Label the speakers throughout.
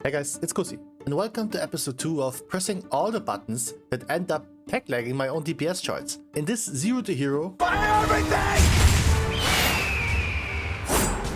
Speaker 1: Hey guys, it's Kusi, and welcome to episode 2 of pressing all the buttons that end up tech lagging my own DPS charts. In this Zero to Hero Fire Everything!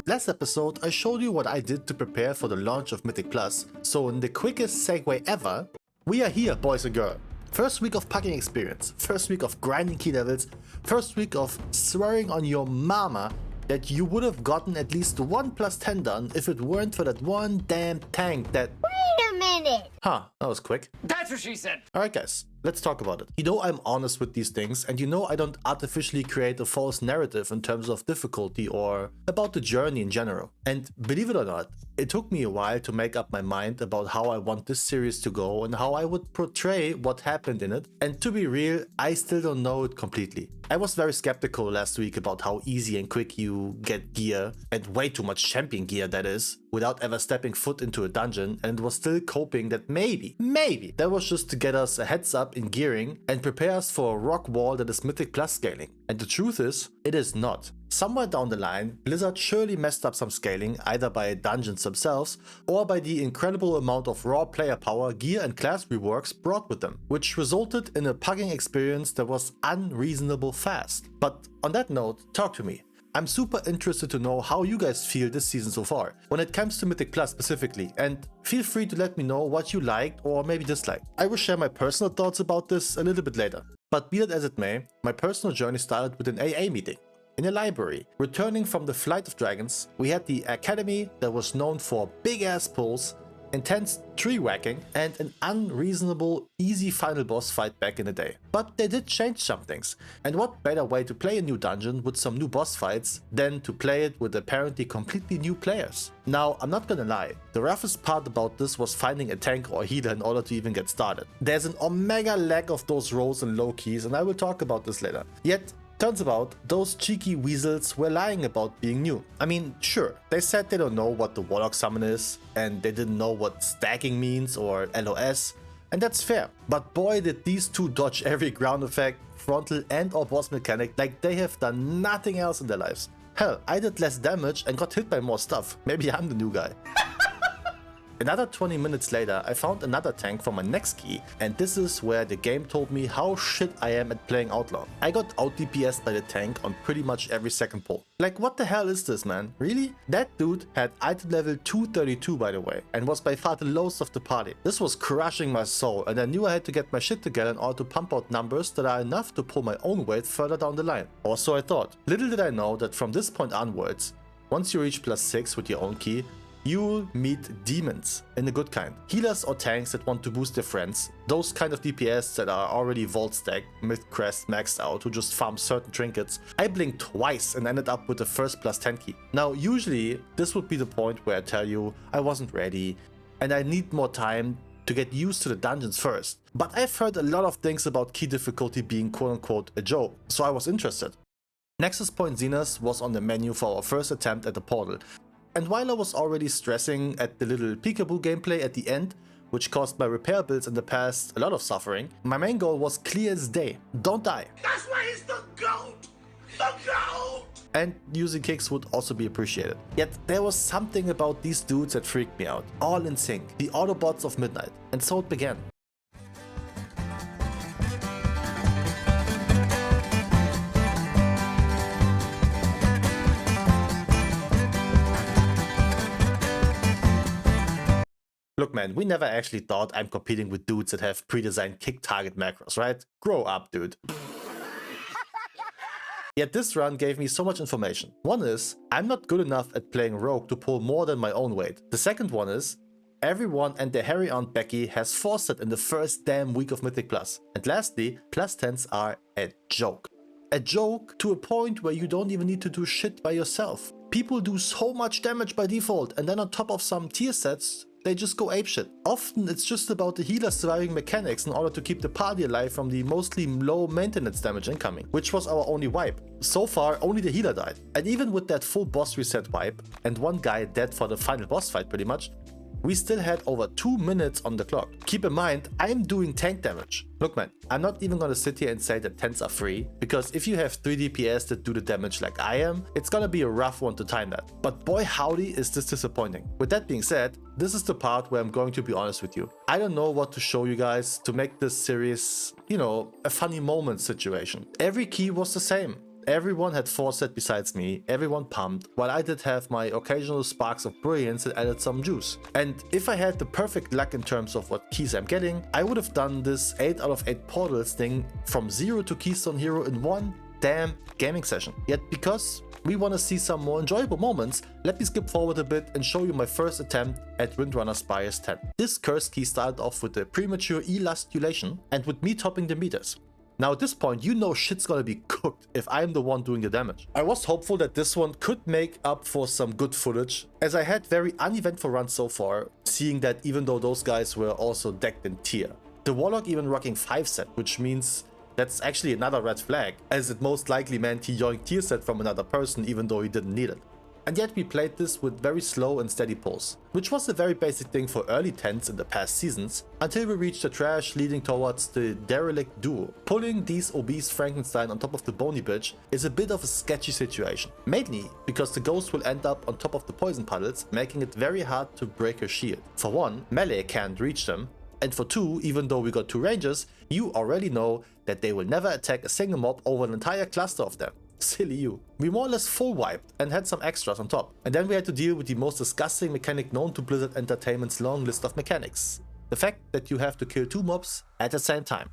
Speaker 1: Last episode I showed you what I did to prepare for the launch of Mythic Plus, so in the quickest segue ever, we are here boys and girls. First week of packing experience, first week of grinding key levels, first week of swearing on your mama that you would have gotten at least 1 plus 10 done if it weren't for that one damn tank that...
Speaker 2: Wait a minute!
Speaker 1: Huh, that was quick.
Speaker 3: That's what she said!
Speaker 1: Alright guys, let's talk about it. You know I'm honest with these things, and you know I don't artificially create a false narrative in terms of difficulty or about the journey in general. And believe it or not, it took me a while to make up my mind about how I want this series to go and how I would portray what happened in it. And to be real, I still don't know it completely. I was very skeptical last week about how easy and quick you get gear, and way too much champion gear that is, without ever stepping foot into a dungeon, and was still hoping that maybe that was just to get us a heads up in gearing and prepare us for a rock wall that is Mythic Plus scaling. And the truth is, it is not. Somewhere down the line, Blizzard surely messed up some scaling, either by dungeons themselves or by the incredible amount of raw player power, gear and class reworks brought with them, which resulted in a pugging experience that was unreasonable fast. But on that note, talk to me. I'm super interested to know how you guys feel this season so far, when it comes to Mythic Plus specifically, and feel free to let me know what you liked or maybe disliked. I will share my personal thoughts about this a little bit later. But be that as it may, my personal journey started with an AA meeting. In a library, returning from the Flight of Dragons, we had the academy that was known for big ass pulls, intense tree whacking, and an unreasonable easy final boss fight back in the day. But they did change some things, and what better way to play a new dungeon with some new boss fights than to play it with apparently completely new players. Now, I'm not gonna lie, the roughest part about this was finding a tank or healer in order to even get started. There's an omega lack of those roles and low keys, and I will talk about this later. Yet, turns out, those cheeky weasels were lying about being new. I mean, sure, they said they don't know what the Warlock summon is, and they didn't know what stacking means or LOS, and that's fair. But boy did these two dodge every ground effect, frontal and or boss mechanic like they have done nothing else in their lives. Hell, I did less damage and got hit by more stuff. Maybe I'm the new guy. Another 20 minutes later, I found another tank for my next key, and this is where the game told me how shit I am at playing Outlaw. I got out DPS'd by the tank on pretty much every second pull. Like, what the hell is this, man? Really? That dude had item level 232 by the way, and was by far the lowest of the party. This was crushing my soul, and I knew I had to get my shit together in order to pump out numbers that are enough to pull my own weight further down the line. Or so I thought. Little did I know that from this point onwards, once you reach +6 with your own key, you'll meet demons, in the good kind. Healers or tanks that want to boost their friends, those kind of DPS that are already vault stacked, myth crest maxed out, who just farm certain trinkets. I blinked twice and ended up with the first +10 key. Now usually this would be the point where I tell you I wasn't ready and I need more time to get used to the dungeons first. But I've heard a lot of things about key difficulty being quote unquote a joke, so I was interested. Nexus Point Zenith was on the menu for our first attempt at the portal. And while I was already stressing at the little peekaboo gameplay at the end, which caused my repair builds in the past a lot of suffering, my main goal was clear as day: don't die.
Speaker 4: That's why he's the GOAT! The GOAT!
Speaker 1: And using kicks would also be appreciated. Yet there was something about these dudes that freaked me out. All in sync, the Autobots of Midnight. And so it began. Look man, we never actually thought I'm competing with dudes that have pre-designed kick target macros, right? Grow up, dude. Yet this run gave me so much information. One is, I'm not good enough at playing rogue to pull more than my own weight. The second one is, everyone and their hairy aunt Becky has forced it in the first damn week of Mythic Plus. And lastly, +10s are a joke. A joke to a point where you don't even need to do shit by yourself. People do so much damage by default, and then on top of some tier sets, they just go apeshit. Often it's just about the healer surviving mechanics in order to keep the party alive from the mostly low maintenance damage incoming, which was our only wipe. So far, only the healer died. And even with that full boss reset wipe, and one guy dead for the final boss fight pretty much, we still had over 2 minutes on the clock. Keep in mind, I'm doing tank damage. Look man, I'm not even gonna sit here and say that tents are free, because if you have 3 DPS that do the damage like I am, it's gonna be a rough one to time that. But boy howdy is this disappointing. With that being said, this is the part where I'm going to be honest with you. I don't know what to show you guys to make this series, you know, a funny moment situation. Every key was the same. Everyone had 4 set besides me, everyone pumped, while I did have my occasional sparks of brilliance that added some juice. And if I had the perfect luck in terms of what keys I'm getting, I would have done this 8 out of 8 portals thing from 0 to Keystone Hero in one damn gaming session. Yet because we want to see some more enjoyable moments, let me skip forward a bit and show you my first attempt at Windrunner Spire's 10. This cursed key started off with a premature elustulation and with me topping the meters. Now at this point, you know shit's gonna be cooked if I'm the one doing the damage. I was hopeful that this one could make up for some good footage, as I had very uneventful runs so far, seeing that even though those guys were also decked in tier. The Warlock even rocking 5 set, which means that's actually another red flag, as it most likely meant he yoinked tier set from another person even though he didn't need it. And yet we played this with very slow and steady pulls, which was a very basic thing for early tents in the past seasons, until we reached the trash leading towards the derelict duo. Pulling these obese Frankenstein on top of the bony bitch is a bit of a sketchy situation, mainly because the ghost will end up on top of the poison puddles, making it very hard to break her shield. For one, melee can't reach them, and for two, even though we got 2 ranges, you already know that they will never attack a single mob over an entire cluster of them. Silly you. We more or less full wiped and had some extras on top. And then we had to deal with the most disgusting mechanic known to Blizzard Entertainment's long list of mechanics. The fact that you have to kill 2 mobs at the same time.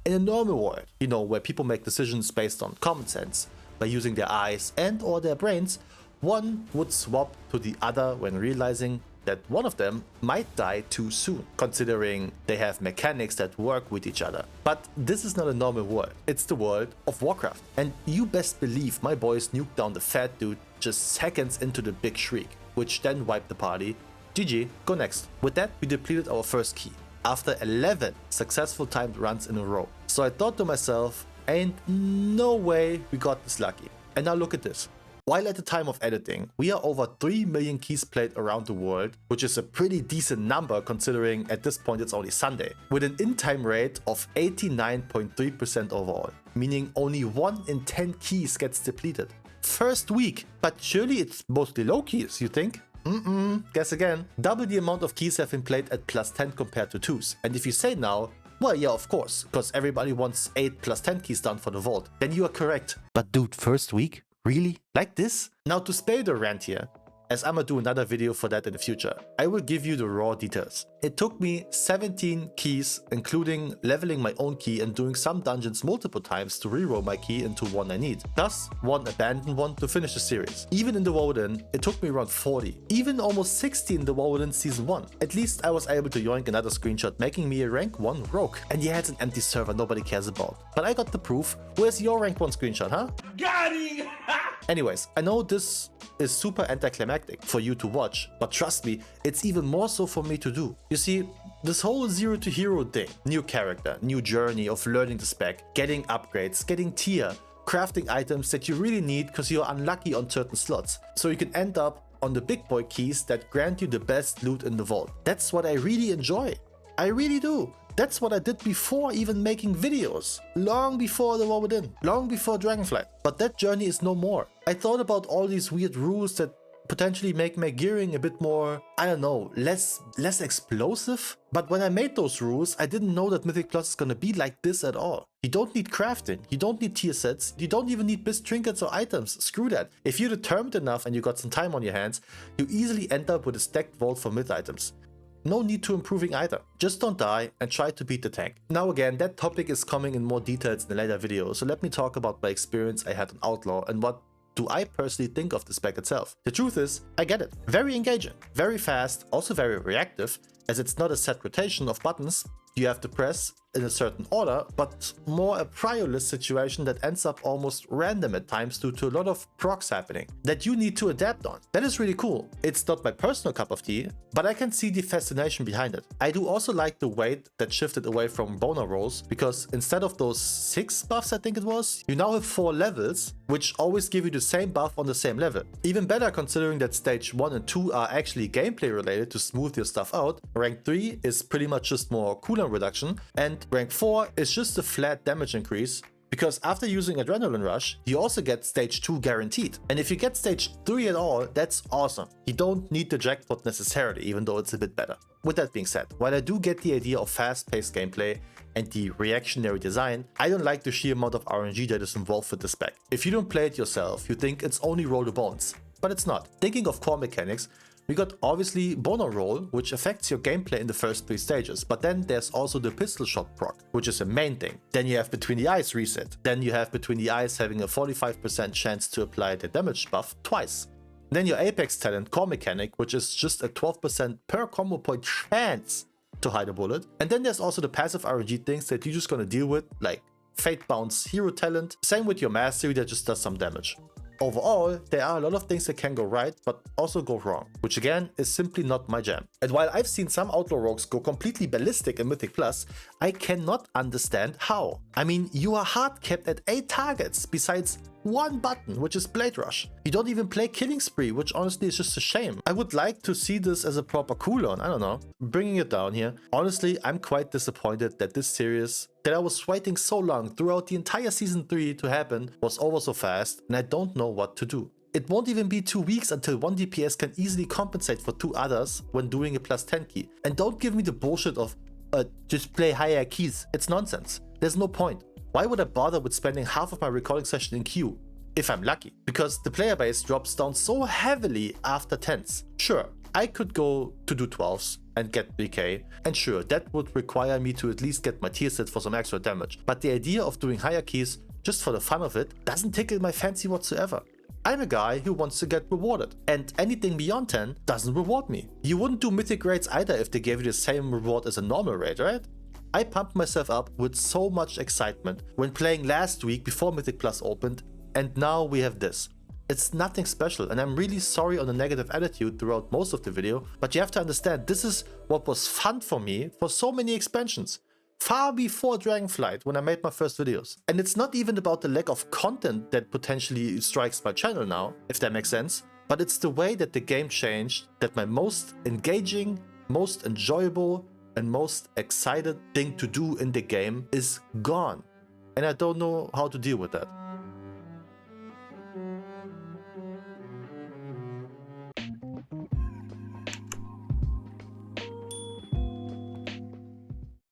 Speaker 1: In a normal world, you know, where people make decisions based on common sense, by using their eyes and or their brains, one would swap to the other when realizing that one of them might die too soon, considering they have mechanics that work with each other. But this is not a normal world, it's the world of Warcraft. And you best believe my boys nuked down the fat dude just seconds into the big shriek, which then wiped the party. GG, go next. With that, we depleted our first key, after 11 successful timed runs in a row. So I thought to myself, ain't no way we got this lucky. And now look at this. While at the time of editing, we are over 3 million keys played around the world, which is a pretty decent number considering at this point it's only Sunday, with an in-time rate of 89.3% overall, meaning only 1 in 10 keys gets depleted. First week, but surely it's mostly low keys, you think? Guess again. Double the amount of keys have been played at plus 10 compared to 2s, and if you say now, well yeah of course, because everybody wants 8 plus 10 keys done for the vault, then you are correct. But dude, first week? Really? Like this? Now to spare the rant here, as I'ma do another video for that in the future, I will give you the raw details. It took me 17 keys, including leveling my own key and doing some dungeons multiple times to reroll my key into one I need, plus 1 abandoned one to finish the series. Even in the Woden, it took me around 40, even almost 60 in the Woden Season 1. At least I was able to yoink another screenshot, making me a rank 1 rogue. And yeah, it's an empty server nobody cares about. But I got the proof. Where's your rank 1 screenshot, huh?
Speaker 4: Got him!
Speaker 1: Anyways, I know this is super anticlimactic for you to watch, but trust me, it's even more so for me to do. You see, this whole 0 to hero thing, new character, new journey of learning the spec, getting upgrades, getting tier, crafting items that you really need because you're unlucky on certain slots, so you can end up on the big boy keys that grant you the best loot in the vault. That's what I really enjoy. I really do. That's what I did before even making videos, long before the War Within, long before Dragonflight. But that journey is no more. I thought about all these weird rules that potentially make my gearing a bit more, I don't know, less explosive. But when I made those rules, I didn't know that Mythic Plus is gonna be like this at all. You don't need crafting, you don't need tier sets, you don't even need best trinkets or items, screw that. If you're determined enough and you got some time on your hands, you easily end up with a stacked vault for mid items. No need to improving either. Just don't die and try to beat the tank. Now again, that topic is coming in more details in a later video, so let me talk about my experience I had on Outlaw and what do I personally think of the spec itself. The truth is, I get it. Very engaging, very fast, also very reactive, as it's not a set rotation of buttons, you have to press in a certain order, but more a prior list situation that ends up almost random at times due to a lot of procs happening that you need to adapt on. That is really cool. It's not my personal cup of tea, but I can see the fascination behind it. I do also like the weight that shifted away from boner rolls, because instead of those 6 buffs I think it was, you now have 4 levels, which always give you the same buff on the same level. Even better considering that stage 1 and 2 are actually gameplay related to smooth your stuff out. Rank 3 is pretty much just more cooldown reduction, and rank 4 is just a flat damage increase, because after using Adrenaline Rush, you also get stage 2 guaranteed. And if you get stage 3 at all, that's awesome. You don't need the jackpot necessarily, even though it's a bit better. With that being said, while I do get the idea of fast-paced gameplay and the reactionary design, I don't like the sheer amount of RNG that is involved with the spec. If you don't play it yourself, you think it's only roll the bones, but it's not. Thinking of core mechanics, we got obviously boner roll, which affects your gameplay in the first 3 stages, but then there's also the pistol shot proc, which is a main thing. Then you have Between the Eyes reset. Then you have Between the Eyes having a 45% chance to apply the damage buff twice. Then your Apex talent core mechanic, which is just a 12% per combo point chance to hide a bullet. And then there's also the passive RNG things that you're just gonna deal with, like Fate Bounce hero talent. Same with your mastery that just does some damage. Overall, there are a lot of things that can go right, but also go wrong, which again is simply not my jam. And while I've seen some Outlaw rogues go completely ballistic in Mythic Plus, I cannot understand how. I mean, you are hard capped at 8 targets, besides 1 button, which is Blade Rush. You don't even play Killing Spree, which honestly is just a shame. I would like to see this as a proper cooldown, I don't know. Bringing it down here. Honestly, I'm quite disappointed that this series, that I was waiting so long throughout the entire season 3 to happen, was over so fast, and I don't know what to do. It won't even be 2 weeks until 1 DPS can easily compensate for 2 others when doing a +10 key. And don't give me the bullshit of, just play higher keys. It's nonsense. There's no point. Why would I bother with spending half of my recording session in queue? If I'm lucky. Because the player base drops down so heavily after 10s. Sure, I could go to do 12s and get BK, and sure, that would require me to at least get my tier set for some extra damage. But the idea of doing higher keys just for the fun of it doesn't tickle my fancy whatsoever. I'm a guy who wants to get rewarded, and anything beyond 10 doesn't reward me. You wouldn't do mythic raids either if they gave you the same reward as a normal raid, right? I pumped myself up with so much excitement when playing last week before Mythic Plus opened, and now we have this. It's nothing special, and I'm really sorry on the negative attitude throughout most of the video, but you have to understand this is what was fun for me for so many expansions. Far before Dragonflight, when I made my first videos. And it's not even about the lack of content that potentially strikes my channel now, if that makes sense, but it's the way that the game changed, that my most engaging, most enjoyable, and most excited thing to do in the game is gone. And I don't know how to deal with that.